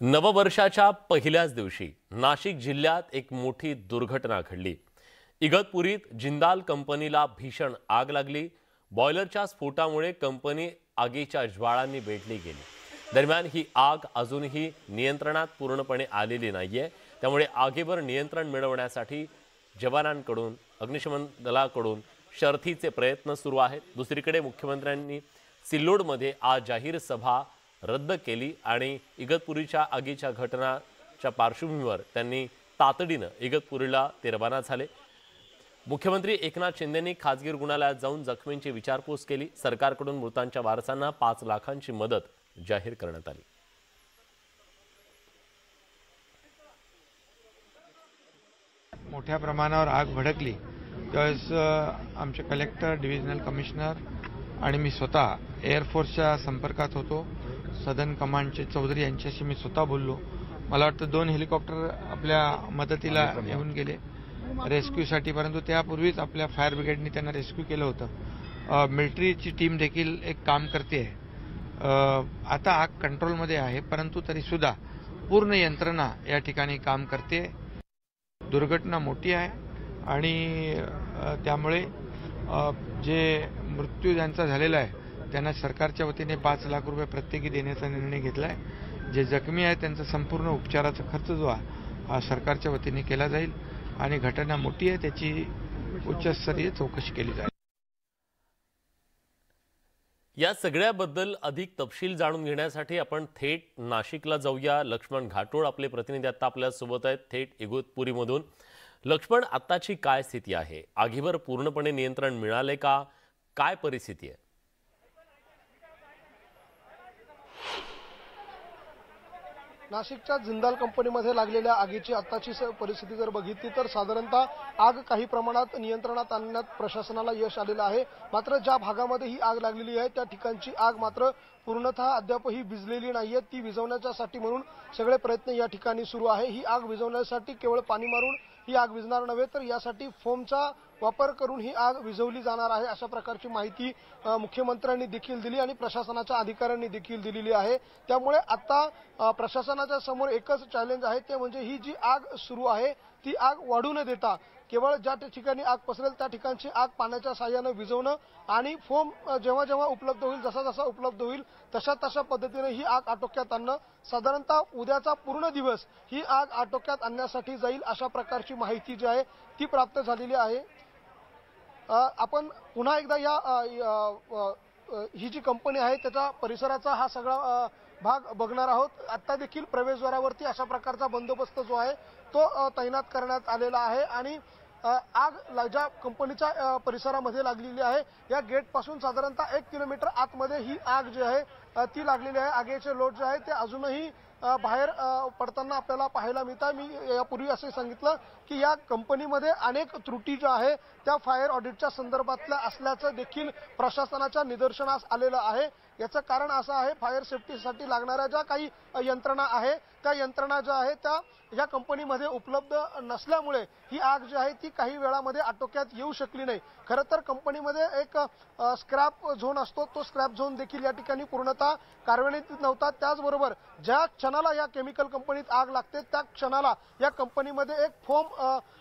नववर्षाच्या पहिल्याच दिवशी नाशिक जिल्ह्यात एक मोठी दुर्घटना घडली। इगतपुरीत जिंदाल कंपनीला भीषण आग लागली। बॉयलरच्या स्फोटामुळे कंपनी आगीच्या ज्वाळांनी वेढली गेली। दरम्यान ही आग अजूनही नियंत्रणात पूर्णपणे आलेली नाहीये। त्यामुळे आगीवर नियंत्रण मिळवण्यासाठी जवानांकडून अग्निशमन दलाकडून शर्थीचे प्रयत्न सुरू आहेत। दुसरीकडे मुख्यमंत्र्यांनी सिल्लोडमध्ये आज जाहीर सभा रद्द केली आणि इगतपुरीच्या आगीच्या घटनाच्या पार्श्वभूमीवर त्यांनी तातडीने इगतपुरीला रवाना झाले। मुख्यमंत्री एकनाथ शिंदेंनी खासगी रुग्णालयात जाऊन जखमींची विचारपूस केली। सरकारकडून मृतांच्या वारसांना 5 लाखांची मदत जाहीर करण्यात आली। मोठ्या प्रमाणावर आग भडकली त्यावेळेस आमचे कलेक्टर, डिव्हिजनल कमिशनर आणि मी स्वतः एअरफोर्सच्या संपर्कात होतो। सदन कमांडचे चौधरी यांच्याशी मी स्वतः बोललो। मला वाटतं 2 हेलिकॉप्टर आपल्या मदतीला येऊन गेले रेस्क्यूसाठी, परंतु त्यापूर्वीच आपल्या फायर ब्रिगेडने त्यांना रेस्क्यू केलं होतं। मिलिटरीची टीम देखील एक काम करते आहे। आता आग कंट्रोलमध्ये आहे, परंतु तरीसुद्धा पूर्ण यंत्रणा या ठिकाणी काम करते। दुर्घटना मोठी आहे आणि त्यामुळे जे मृत्यू ज्यांचा झालेला आहे त्यांना सरकारच्या वतीने 5 लाख रुपये प्रत्येकी देण्याचा निर्णय घेतला आहे। जे जखमी आहेत त्यांचा संपूर्ण उपचाराचा खर्च जो आहे सरकारच्या वतीने केला जाईल आणि घटना मोठी आहे, त्याची उच्चस्तरीय चौकशी केली जाईल। या सगळ्याबद्दल अधिक तपशील जाणून घेण्यासाठी आपण थेट नाशिकला जाऊया। लक्ष्मण घाटोळ आपले प्रतिनिधी आता आपल्या सोबत आहेत थेट इगतपुरीमधून। लक्ष्मण, आताची काय स्थिती आहे? आगीवर पूर्णपणे नियंत्रण मिळाले का? काय परिस्थिती आहे? नाशिकच्या जिंदाल कंपनीमध्ये लागलेल्या आगीची आताची परिस्थिती जर बघितली तर साधारणतः आग काही प्रमाणात नियंत्रणात आणण्यात प्रशासनाला यश आलेलं आहे। मात्र ज्या भागामध्ये ही आग लागलेली आहे त्या ठिकाणची आग मात्र पूर्णतः अद्यापही विझलेली नाहीये। ती विझवण्यासाठी म्हणून सगळे प्रयत्न या ठिकाणी सुरू आहे। ही आग विझवण्यासाठी केवळ पाणी मारून ही आग विझणार नव्हे तर यासाठी फोमचा वापर करून ही आग विझवली जाणार आहे, अशा प्रकारची माहिती मुख्यमंत्र्यांनी देखील दिली आणि प्रशासनाच्या अधिकाऱ्यांनी देखील दिलेली आहे। त्यामुळे आता प्रशासनाच्या समोर एकच चॅलेंज आहे, ते म्हणजे ही जी आग सुरू आहे ती आग वाढू न देता केवळ ज्या ठिकाणी आग पसरेल त्या ठिकाणची आग पाण्याच्या साहाय्याने विझवणं आणि फोम जेव्हा जेव्हा उपलब्ध होईल, जसा जसा उपलब्ध होईल तशा पद्धतीने ही आग आटोक्यात आणणं। साधारणतः उद्याचा पूर्ण दिवस ही आग आटोक्यात आणण्यासाठी जाईल, अशा प्रकारची माहिती जी आहे ती प्राप्त झालेली आहे। आपण पुन्हा एकदा ही जी कंपनी आहे त्याच्या परिसराचा हा सगळा भाग बघणार आहोत। आता देखील प्रवेशद्वारावरती अशा प्रकारचा बंदोबस्त जो आहे तो तैनात करण्यात आलेला आहे आणि आग ज्या कंपनीच्या परिसरामध्ये लागलेली आहे या गेट पासून साधारणतः 1 किलोमीटर आतमध्ये ही आग जी आहे ती लागलेली आहे। आगीचे लोट जे आहे ते अजूनही बाहेर पडताना आपल्याला पाहायला मिळतात। मी यापूर्वी असे सांगितलं की या कंपनीमध्ये अनेक त्रुटी ज्या आहे त्या फायर ऑडिटच्या संदर्भातल्या असल्याचं देखील प्रशासनाच्या निदर्शनास आलेलं आहे। याचं कारण असं आहे, फायर सेफ्टीसाठी लागणाऱ्या ज्या काही यंत्रणा आहे त्या यंत्रणा ज्या आहे त्या या कंपनीमध्ये उपलब्ध नसल्यामुळे ही आग जी आहे ती काही वेळामध्ये आटोक्यात येऊ शकली नाही। खरं तर कंपनीमध्ये एक स्क्रॅप झोन असतो, तो स्क्रॅप झोन देखील या ठिकाणी पूर्णतः कार्यान्वित नव्हता। त्याचबरोबर ज्या क्षणाला या केमिकल कंपनीत आग लागते त्या क्षणाला या कंपनीमध्ये एक फोम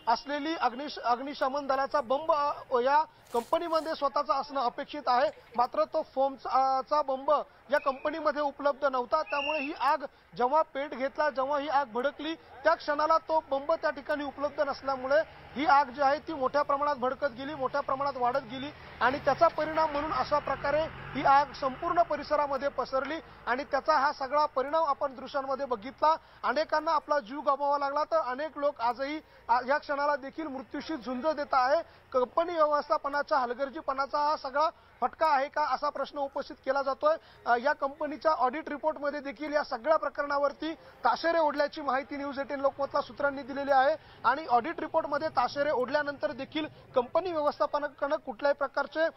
असलेली अग्निशमन दलाचा बंब या कंपनीमध्ये स्वतःचा असणं अपेक्षित आहे, मात्र तो फोमचा बंब या कंपनीमध्ये उपलब्ध नव्हता। त्यामुळे ही आग जेव्हा पेट घेतला, जेव्हा ही आग भडकली त्या क्षणाला तो बंब त्या ठिकाणी उपलब्ध नसल्यामुळे ही आग जी आहे ती मोठ्या प्रमाणात भडकत गेली, मोठ्या प्रमाणात वाढत गेली आणि त्याचा परिणाम म्हणून अशा प्रकारे ही आग संपूर्ण परिसरामध्ये पसरली आणि त्याचा हा सगळा परिणाम आपण दृश्यांमध्ये बघितला। अनेकांना आपला जीव गमवावा लागला तर अनेक लोक आजही या क्षणाला देखील मृत्यूशी झुंज देत आहे। कंपनी व्यवस्थापनाच्या हलगर्जीपणाचा हा सगळा फटका आहे का असा प्रश्न उपस्थित केला जातोय। या कंपनीच्या ऑडिट रिपोर्टमध्ये देखील या सगळ्या प्रकरणावरती ताशेरे ओढल्याची माहिती न्यूज 18 लोकमतला सूत्रांनी दिलेली आहे आणि ऑडिट रिपोर्टमध्ये ताशेरे ओढल्यानंतर देखील कंपनी व्यवस्थापनाकडे कुठल्याही प्रकारचे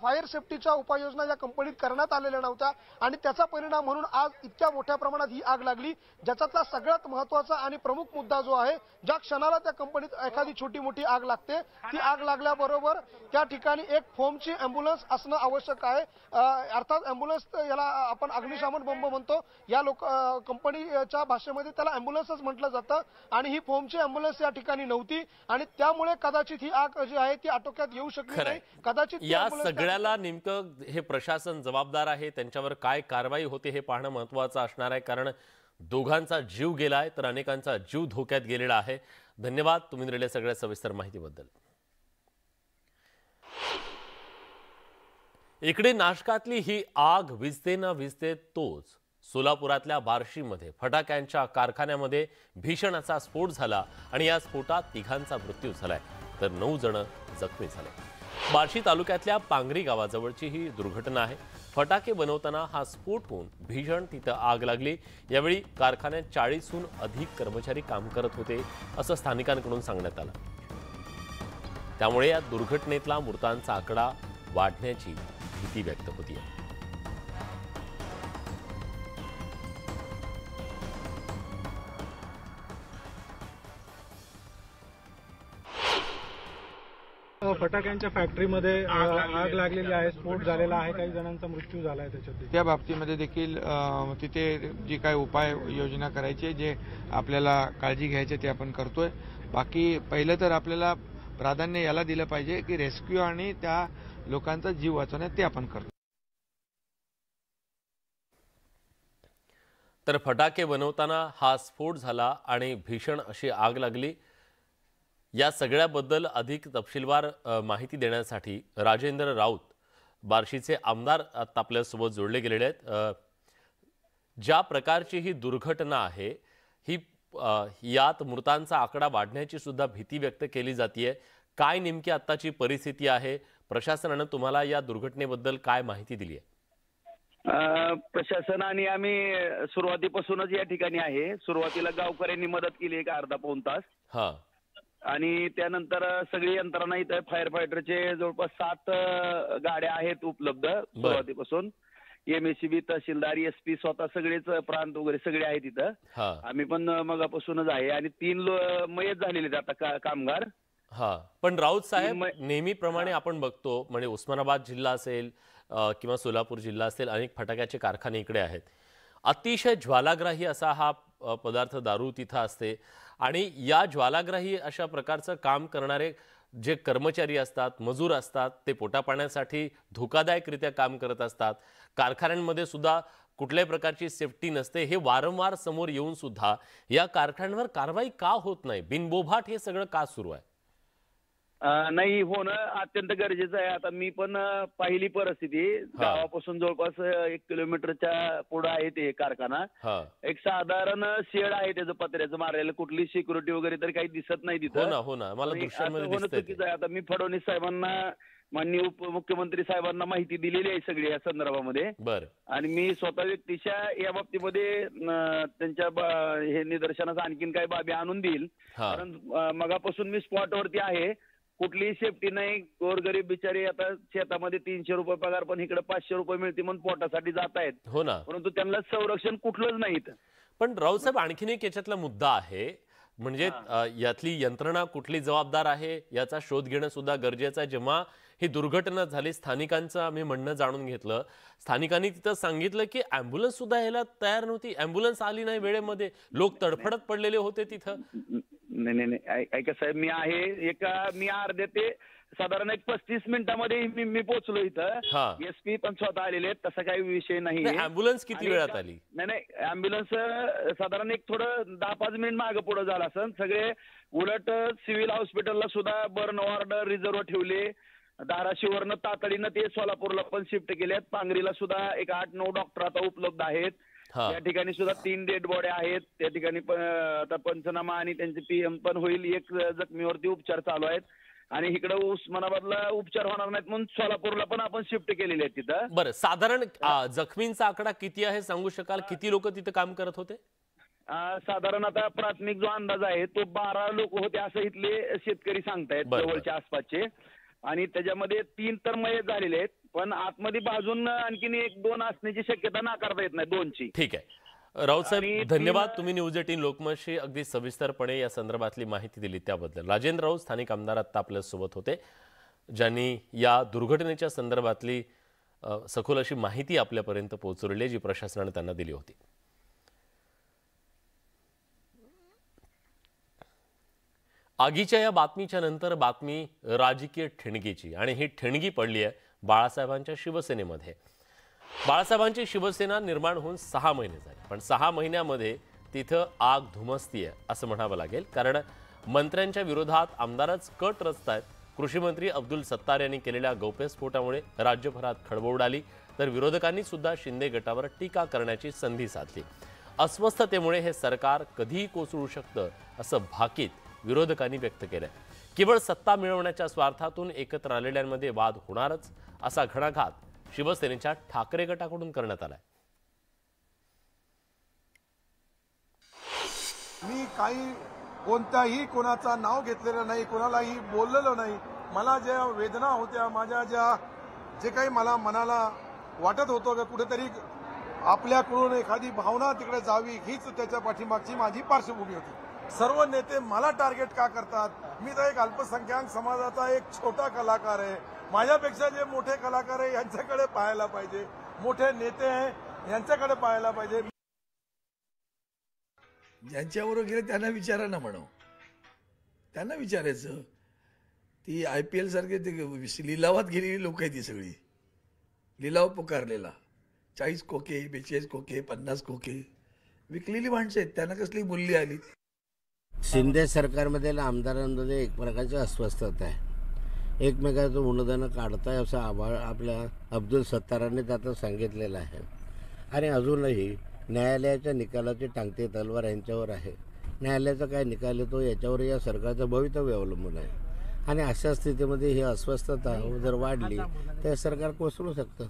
फायर सेफ्टीच्या उपाययोजना या कंपनीत करण्यात आलेल्या नव्हत्या आणि त्याचा परिणाम म्हणून आज इतक्या मोठ्या प्रमाणात ही आग लागली। ज्याच्यातला सगळ्यात महत्त्वाचा आणि प्रमुख मुद्दा जो आहे, ज्या क्षणाला त्या कंपनीत एखादी छोटी मोठी आग लागते ती आग लागल्याबरोबर त्या ठिकाणी एक फोमची ॲम्ब्युलन्स असणं आवश्यक आहे। अर्थात ॲम्ब्युलन्स याला आपण अग्निशमन बंब म्हणतो, या कंपनीच्या भाषेमध्ये त्याला अँब्युलन्सच म्हटलं जातं आणि ही फोमची अँब्युलन्स या ठिकाणी नव्हती आणि त्यामुळे कदाचित ही आग जी आहे ती आटोक्यात येऊ शकली नाही. कदाचित या सगळ्याला नेमकं हे प्रशासन जबाबदार आहे, त्यांच्यावर काय कारवाई होते हे पाहणं महत्त्वाचं असणार आहे, कारण दोघांचा जीव गेलाय तर अनेकांचा जीव धोक्यात गेलेला आहे. धन्यवाद तुम्ही दिलेल्या सगळ्या सविस्तर माहितीबद्दल. इकडे नाशकातली ही आग विझते ना विझते तोच सोलापुरातल्या बार्शीमध्ये फटाक्यांच्या कारखान्यामध्ये भीषण असा स्फोट झाला आणि या स्फोटात तिघांचा मृत्यू झालाय तर 9 जण जखमी झाले. बार्शी तालुक्यातल्या पांगरी गावाजवळची ही दुर्घटना आहे. फटाके बनवताना हा स्फोट होऊन भीषण तिथं आग लागली. यावेळी कारखान्यात 40हून अधिक कर्मचारी काम करत होते असं स्थानिकांकडून सांगण्यात आलं. त्यामुळे या दुर्घटनेतला मृतांचा आकडा वाढण्याची भीती व्यक्त होती. फटाक्यांच्या फॅक्टरीमध्ये आग लागलेली आहे, स्फोट झालेला आहे, काही जणांचा मृत्यू झाला आहे. त्याच्यात त्या बाबतीमध्ये देखील तिथे जी काय उपाय योजना करायची जे आपल्याला काळजी घ्यायची ते आपण करतोय. बाकी पहिलं तर आपल्याला प्राधान्य याला दिलं पाहिजे की रेस्क्यू आणि त्या लोकांचा जीव वाचवण्यात ते आपण करतो. तर फटाके बनवताना हा स्फोट झाला आणि भीषण अशी आग लागली. या सगळ्याबद्दल अधिक तपशीलवार माहिती देण्यासाठी राजेंद्र राऊत बार्शीचे आमदार आता आपल्यासोबत जोडले गेलेले आहेत. ज्या प्रकारची ही दुर्घटना आहे ही यात मृतांचा आकडा वाढण्याची सुद्धा भीती व्यक्त केली जाते. काय नेमकी आत्ताची परिस्थिती आहे? प्रशासनाने तुम्हाला या दुर्घटनेबद्दल काय माहिती दिली आहे? प्रशासनाने आम्ही सुरुवातीपासूनच या ठिकाणी आहे. सुरुवातीला गावकऱ्यांनी मदत केली एक अर्धा पाऊण तास. हा. आणि त्यानंतर सगळी यंत्रणा इथं फायर फायटरचे जवळपास 7 गाड्या आहेत उपलब्ध सुरुवातीपासून. MSCB, तहसीलदार, SP स्वतः सगळेच प्रांत वगैरे सगळे आहेत इथं. आम्ही पण मगापासूनच आहे आणि 3 मयत झालेले आहेत आता कामगार. हा. पण राऊत साहेब, नेहमीप्रमाणे आपण बघतो म्हणजे उस्मानाबाद जिल्हा असेल किंवा सोलापूर जिल्हा असेल, अनेक फटाक्याचे कारखाने इकडे आहेत. अतिशय ज्वालाग्राही असा हा पदार्थ दारू तिथं असते आणि या ज्वालाग्राही अशा प्रकारचं काम करणारे जे कर्मचारी असतात, मजूर असतात, ते पोटापाण्यासाठी धोकादायकरित्या काम करत असतात. कारखान्यांमध्ये सुद्धा कुठल्याही प्रकारची सेफ्टी नसते. हे वारंवार समोर येऊन सुद्धा या कारखान्यांवर कारवाई का होत नाही? बिनबोभाट हे सगळं का सुरू आहे? नाही, होणं अत्यंत गरजेचं आहे. आता मी पण पाहिली परिस्थिती. गावापासून जवळपास 1 किलोमीटरच्या पुढे आहे ते कारखाना. एक साधारण शेड आहे त्याचं पत्र्याचं मारलेलं. कुठली सिक्युरिटी वगैरे तर काही दिसत नाही तिथं. हो ना, मला दृश्यामध्ये दिसतंय. आता मी फडणवीस साहेबांना, माननीय उपमुख्यमंत्री साहेबांना माहिती दिलेली आहे सगळी या संदर्भामध्ये. आणि मी स्वतः व्यक्तीच्या या बाबतीमध्ये त्यांच्या हे निदर्शनास आणखीन काही बाबी आणून देईल. कारण मगापासून मी स्पॉटवरती आहे. कुठलीही सेफ्टी नाही. गोरगरीब बिचारी आता शेतामध्ये 300 रुपये पगार, पण इकडे 500 रुपये मिळते म्हणून पोटासाठी जात आहेत. हो ना. परंतु त्यांना संरक्षण कुठलंच नाही. पण रावसाहेब, आणखीन एक याच्यातला मुद्दा आहे, म्हणजे यातली यंत्रणा कुठली जबाबदार आहे याचा शोध घेणं सुद्धा गरजेचं आहे. जेव्हा ही दुर्घटना झाली, स्थानिकांचं आम्ही म्हणणं जाणून घेतलं. स्थानिकांनी तिथं सांगितलं की अँब्युलन्स सुद्धा यायला तयार नव्हती. अँब्युलन्स आली नाही वेळेमध्ये. लोक तडफडत पडलेले होते तिथं. नाही, ऐका साहेब, मी अर्ध्या ते साधारण 35 मिनिटांमध्ये मी पोहोचलो इथं. SP पण स्वतः आलेले आहेत. तसा काही विषय नाही. अँब्युलन्स किती वेळात आली? नाही, अँब्युलन्स साधारण एक थोडं 10-5 मिनिट मागे पुढे झाला असेल. सगळे उलट सिव्हिल हॉस्पिटलला सुद्धा बर्न वॉर्ड रिझर्व्ह ठेवले. धाराशिववरनं तातडीनं ते सोलापूरला पण शिफ्ट केलेत. पांगरीला सुद्धा एक 8-9 डॉक्टर आता उपलब्ध आहेत. त्या ठिकाणी सुद्धा 3 डेड बॉड्या आहेत. त्या ठिकाणी आता पंचनामा आणि त्यांचे PM पण होईल. एक जखमीवरती उपचार चालू आहेत आणि इकडे उस्मानाबादला उपचार होणार नाहीत म्हणून सोलापूरला पण आपण शिफ्ट केलेले आहेत तिथं. बरं, साधारण जखमींचा आकडा किती आहे सांगू शकाल? किती लोक तिथं काम करत होते? साधारण आता प्राथमिक जो अंदाज आहे तो 12 लोक होते असं इथले शेतकरी सांगतायत, जवळच्या आसपासचे. आणि त्याच्यामध्ये 3 तर मयत झालेले आहेत. पण आतमध्ये बाजून आणखीन 1-2 असण्याची शक्यता नाकारता येत नाही, 2ची. ठीक आहे. राऊत साहेब, धन्यवाद. तुम्ही न्यूज 18 लोकमतशी अगदी सविस्तरपणे या संदर्भातली माहिती दिली त्याबद्दल. राजेंद्र राऊत स्थानिक आमदार आता आपल्यासोबत होते, ज्यांनी या दुर्घटनेच्या संदर्भातली सखोल अशी माहिती आपल्यापर्यंत पोहोचवलेली आहे जी प्रशासनाने त्यांना दिली होती. आगीच्या या बातमीच्या नंतर बातमी राजकीय ठिणगीची, आणि ही ठिणगी पडली आहे बाळासाहेबांच्या शिवसेनेमध्ये. बाळासाहेबांची शिवसेना निर्माण होऊन 6 महिने झाले, पण 6 महिन्यामध्ये तिथं आग धुमसतीये असं म्हणावं लागेल. कारण मंत्र्यांच्या विरोधात आमदारच कट रचतायत. कृषी मंत्री अब्दुल सत्तार यांनी केलेल्या गौप्यस्फोटामुळे राज्यभरात खळबळ उडाली, तर विरोधकांनी सुद्धा शिंदे गटावर टीका करण्याची संधी साधली. अस्वस्थतेमुळे हे सरकार कधीही कोसळू शकतं असं भाकीत विरोधकांनी व्यक्त केलंय. केवळ सत्ता मिळवण्याच्या स्वार्थातून एकत्र आलेल्यांमध्ये वाद होणारच असा घणाघात शिवसेनेच्या ठाकरे गटाकडून करण्यात आलाय. मी कोणताही कोणाचा नाव घेतलेलं नाही, कोणालाही बोललेलो नाही. मला ज्या वेदना होत्या, माझ्या जे काही मला मनाला वाटत होतं की कुठेतरी आपल्याकडून एखादी भावना तिकडे जावी, हीच त्याच्या पाठीमागची माझी पार्श्वभूमी होती. सर्व नेते मला टार्गेट का करतात? मी तर एक अल्पसंख्याक समाजाचा एक छोटा कलाकार आहे. माझ्यापेक्षा जे मोठे कलाकार आहे यांच्याकडे पाहायला पाहिजे, मोठे नेते आहे यांच्याकडे पाहायला पाहिजे. ज्यांच्याबरोबर गेले त्यांना विचारा ना म्हणू, त्यांना विचारायचं. ती IPL सारखे ते लिलावात गेलेली लोक आहेत, ती सगळी लिलाव पुकारलेला. 40 खोके, 42 खोके, 50 खोके विकलेली माणसं आहेत. त्यांना कसली मूल्य आली? शिंदे सरकारमधील आमदारांमध्ये एक प्रकारची अस्वस्थता आहे. एकमेकाचं उन्नदानं काढताय असं आपल्या अब्दुल सत्तारांनी त्यात सांगितलेलं आहे. आणि अजूनही न्यायालयाच्या निकालाची टांगती तलवार यांच्यावर आहे. न्यायालयाचा काय निकाल येतो याच्यावर या सरकारचं भवितव्य अवलंबून आहे. आणि अशा स्थितीमध्ये ही अस्वस्थता जर वाढली तर सरकार कोसळू शकतं.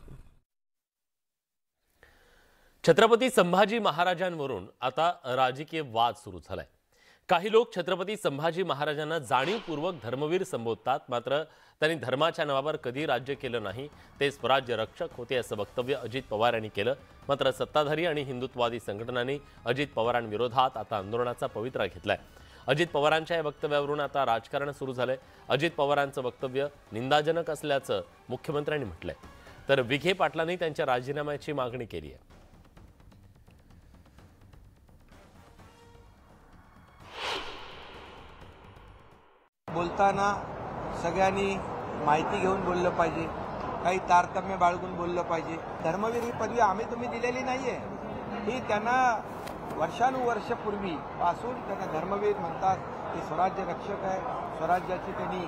छत्रपती संभाजी महाराजांवरून आता राजकीय वाद सुरू झालाय. काही लोक छत्रपती संभाजी महाराजांना जाणीवपूर्वक धर्मवीर संबोधतात, मात्र त्यांनी धर्माच्या नावावर कधी राज्य केलं नाही, ते स्वराज्य रक्षक होते असं वक्तव्य अजित पवार यांनी केलं. मात्र सत्ताधारी आणि हिंदुत्ववादी संघटनांनी अजित पवारांविरोधात आता आंदोलनाचा पवित्रा घेतलाय. अजित पवारांच्या या वक्तव्यावरून आता राजकारण सुरू झालंय. अजित पवारांचं वक्तव्य निंदाजनक असल्याचं मुख्यमंत्र्यांनी म्हटलंय, तर विखे पाटलांनी त्यांच्या राजीनाम्याची मागणी केली आहे. बोलताना सगळ्यांनी माहिती घेऊन बोललं पाहिजे, काही तारतम्य बाळगून बोललं पाहिजे. धर्मवीर ही पदवी आम्ही तुम्ही दिलेली नाहीये, ही त्यांना वर्षानुवर्षपूर्वी पासून त्यांना धर्मवीर म्हणतात. ते स्वराज्य रक्षक आहे, स्वराज्याची त्यांनी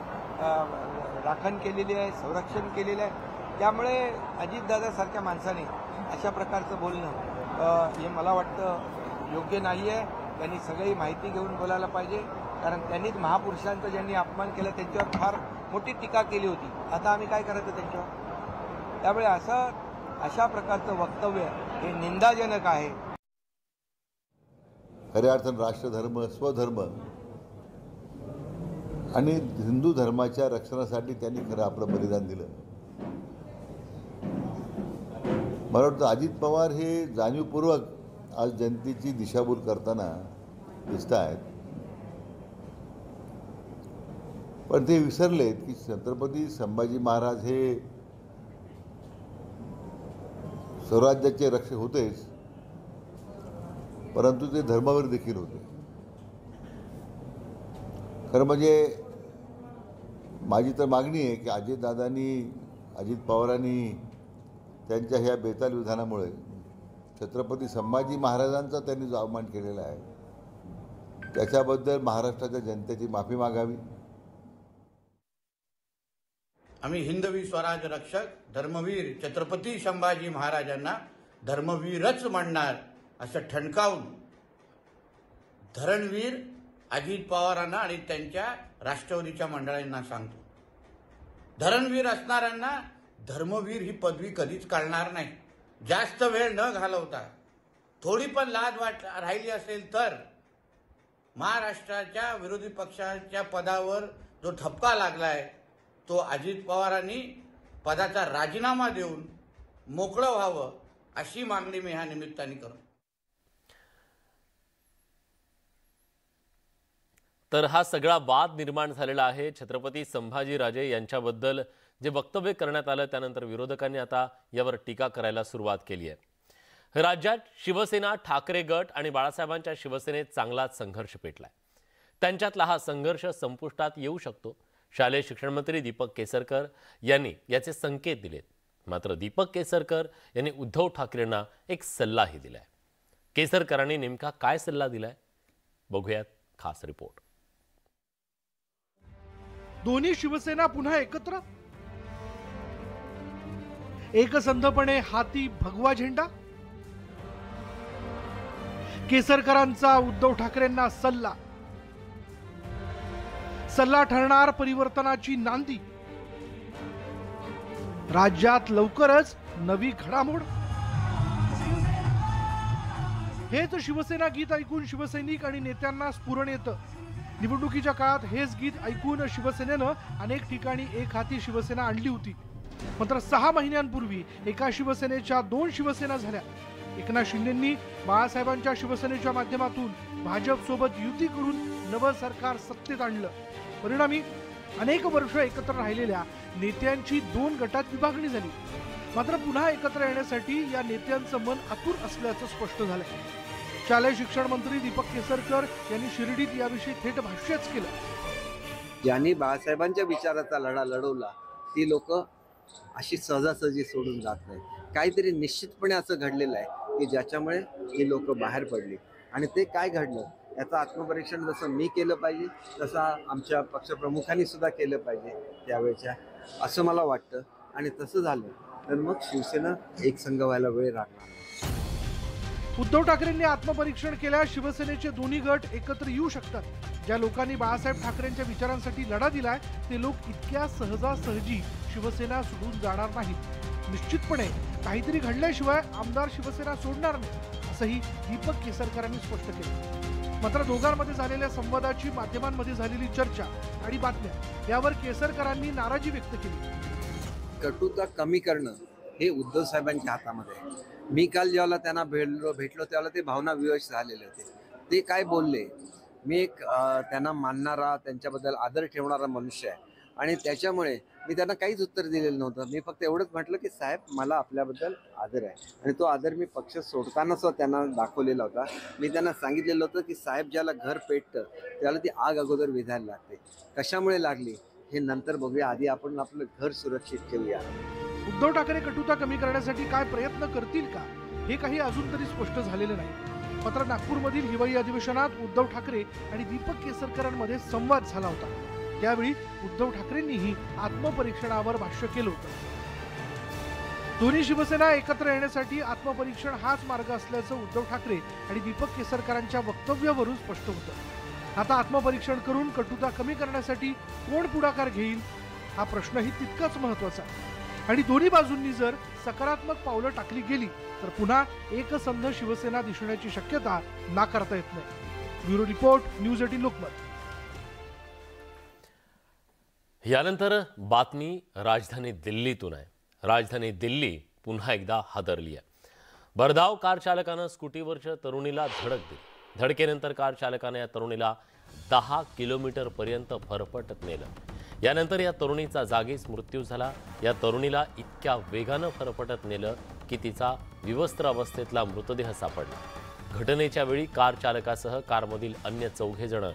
राखण केलेली आहे, संरक्षण केलेलं आहे. त्यामुळे अजितदादासारख्या माणसाने अशा प्रकारचं बोलणं हे मला वाटतं योग्य नाही आहे. त्यांनी सगळी माहिती घेऊन बोलायला पाहिजे, कारण त्यांनीच महापुरुषांचा ज्यांनी अपमान केला त्यांच्यावर फार मोठी टीका केली होती. आता आम्ही काय करायचं त्यांच्यावर? त्यामुळे अशा प्रकारचं वक्तव्य हे निंदाजनक आहे. खऱ्या अर्थानं राष्ट्रधर्म, स्वधर्म आणि हिंदू धर्माच्या रक्षणासाठी त्यांनी खरं आपलं बलिदान दिलं. मला वाटतं अजित पवार हे जाणीवपूर्वक आज जनतेची दिशाभूल करताना दिसत आहेत. पण ते विसरलेत की छत्रपती संभाजी महाराज हे स्वराज्याचे रक्षक होतेच, परंतु ते धर्मवीर देखील होते. खरं म्हणजे माझी तर मागणी आहे की अजित पवारांनी त्यांच्या ह्या बेताल विधानामुळे छत्रपती संभाजी महाराजांचा त्यांनी जो अवमान केलेला आहे त्याच्याबद्दल महाराष्ट्राच्या जनतेची माफी मागावी. आम्ही हिंदवी स्वराज रक्षक धर्मवीर छत्रपती संभाजी महाराजांना धर्मवीरच म्हणणार असं ठणकावून धरणवीर अजित पवारांना आणि त्यांच्या राष्ट्रवादीच्या मंडळींना सांगतो. धरणवीर असणाऱ्यांना धर्मवीर ही पदवी कधीच कळणार नाही. जास्त वेळ न घालवता थोडी पण लाज राहिली असेल तर महाराष्ट्राच्या विरोधी पक्षाच्या पदावर जो ठपका लागलाय तो अजित पवारांनी पदाचा राजीनामा देऊन मोकळं व्हावं अशी मागणी मी ह्या निमित्ताने करतो. तर हा सगळा वाद निर्माण झालेला आहे छत्रपती संभाजीराजे यांच्याबद्दल जे वक्तव्य करण्यात आलं त्यानंतर विरोधकांनी आता यावर टीका करायला सुरुवात केली आहे। राज्यात शिवसेना, ठाकरे गट आणि बाळासाहेबांच्या शिवसेनेत चांगलाच संघर्ष पेटलाय। त्यांच्यातला हा संघर्ष संपुष्टात येऊ शकतो। शालेय शिक्षण मंत्री दीपक केसरकर यांनी याचे संकेत दिलेत। मात्र दीपक केसरकर यांनी उद्धव ठाकरेंना एक सल्लाही दिलाय। केसरकरांनी नेमका काय सल्ला दिलाय बघूयात खास रिपोर्ट। दोन्ही शिवसेना पुन्हा एकत्र, एकसंधपणे हाती भगवा झेंडा। केसरकरांचा उद्धव ठाकरेंना सल्ला, सल्ला ठरणार परिवर्तनाची नांदी। राज्यात लवकरच नवी घडामोड। हेच शिवसेना गीत ऐकून शिवसैनिक आणि नेत्यांना स्फुरण येतं। निवडणुकीच्या काळात हेच गीत ऐकून शिवसेनेनं अनेक ठिकाणी एक हाती शिवसेना आणली होती। मात्र 6 महिन्यांपूर्वी एका शिवसेनेच्या 2 शिवसेना झाल्या। एकनाथ शिंदेंनी बाळासाहेबांच्या शिवसेनेच्या माध्यमातून भाजप सोबत युती करून नवं सरकार सत्तेत आणलं। परिणामी अनेक वर्ष एकत्र राहिलेल्या नेत्यांची 2 गटात विभागणी झाली। मात्र पुन्हा एकत्र येण्यासाठी या नेत्यांचं मन आतुर असल्याचं स्पष्ट झालंय। शालेय शिक्षण मंत्री दीपक केसरकर यांनी शिर्डीत याविषयी थेट भाष्यच केलं। ज्यांनी बाळासाहेबांच्या विचाराचा लढा लढवला ती लोक अशी सहजासहजी सोडून जात नाही। काहीतरी निश्चितपणे असं घडलेलं आहे की ज्याच्यामुळे ही लोक बाहेर पडली आणि ते काय घडलं याचं आत्मपरीक्षण जसं मी केलं पाहिजे तसं आमच्या पक्षप्रमुखांनी सुद्धा केलं पाहिजे त्यावेळेच्या, असं मला वाटतं। आणि तसं झालं तर मग शिवसेना एक संघ व्हायला वेळ लागणार। उद्धव ठाकरेंनी आत्मपरीक्षण केल्यास शिवसेनेचे दोन्ही गट एकत्र येऊ शकतात। ज्या लोकांनी बाळासाहेब ठाकरेंच्या विचारांसाठी लढा दिलाय ते लोक इतक्या सहजासहजी शिवसेना सोडून जाणार नाहीत। निश्चितपणे काहीतरी घडल्याशिवाय आमदार शिवसेना सोडणार नाही, असंही दीपक केसरकरांनी स्पष्ट केलं। मात्र दोघांमध्ये झालेल्या संवादाची माध्यमांमध्ये झालेली चर्चा आणि बातम्या यावर केसरकरांनी नाराजी व्यक्त केली। कटुता कमी करणं हे उद्धव साहेबांच्या हातामध्ये आहे। मी काल जेव्हा त्यांना भेटलो त्यावेळेला ते भावनाविवश झालेले होते। ते काय बोलले, मी एक त्यांना मानणारा, त्यांच्याबद्दल आदर ठेवणारा मनुष्य आहे आणि त्याच्यामुळे मी त्यांना काहीच उत्तर दिलेलं नव्हतं। मी फक्त एवढंच म्हटलं की साहेब मला आपल्याबद्दल आदर आहे आणि तो आदर मी पक्ष सोडतानाच त्यांना दाखवलेला होता। मी त्यांना सांगितलेलं होतं की साहेब ज्याला घर पेटतं त्याला ती आग अगोदर विझायला लागते। कशामुळे लागली हे नंतर बघूया, आधी आपण आपलं घर सुरक्षित ठेवूया। उद्धव ठाकरे कटुता कमी करण्यासाठी काय प्रयत्न करतील का हे काही अजून तरी स्पष्ट झालेलं नाही। मात्र नागपूरमधील हिवाळी अधिवेशनात उद्धव ठाकरे आणि दीपक केसरकरांमध्ये संवाद झाला होता। त्यावेळी उद्धव ठाकरेंनीही आत्मपरीक्षणावर भाष्य केलं होतं। दोन्ही शिवसेना एकत्र येण्यासाठी आत्मपरीक्षण हाच मार्ग असल्याचं उद्धव ठाकरे आणि दीपक केसरकरांच्या वक्तव्यावरून स्पष्ट होतं। आता आत्मपरीक्षण करून कटुता कमी करण्यासाठी कोण पुढाकार घेईल हा प्रश्नही तितकाच महत्त्वाचा आहे। आणि दोन्ही बाजूंनी जर सकारात्मक पावलं टाकली गेली तर पुन्हा एकसंध शिवसेना दिसण्याची शक्यता नाकारता येत नाही। Bureau report, news 18 Lokmat. यानंतर बातमी राजधानी दिल्लीतून आहे। राजधानी दिल्ली पुन्हा एकदा हादरली आहे। भरधाव कार चालकानं स्कूटीवरच्या तरुणीला धडक दिली। धडकेनंतर कार चालकाने या तरुणीला 10 किलोमीटर पर्यंत फरफटत नेलं। यानंतर या तरुणीचा जागीच मृत्यू झाला। या तरुणीला इतक्या वेगानं फरफटत नेलं की तिचा विवस्त्र अवस्थेतला मृतदेह सापडला। घटनेच्या वेळी कार चालकासह कारमधील अन्य 4 जण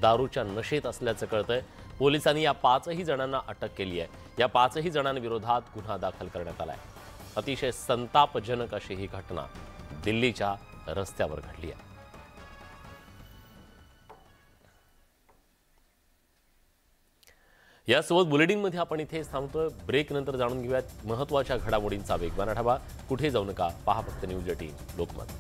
दारूच्या नशेत असल्याचं कळतंय। पोलिसांनी या 5ही जणांना अटक केली आहे। या 5ही जणांविरोधात गुन्हा दाखल करण्यात आलाय। अतिशय संतापजनक अशी ही घटना दिल्लीच्या रस्त्यावर घडली आहे। यासोबत बुलेटिनमध्ये आपण इथेच थांबतोय। ब्रेक नंतर जाणून घेऊयात महत्त्वाच्या घडामोडींचा वेगवान आढावा। कुठे जाऊ नका, पहा फक्त न्यूज 18 लोकमत।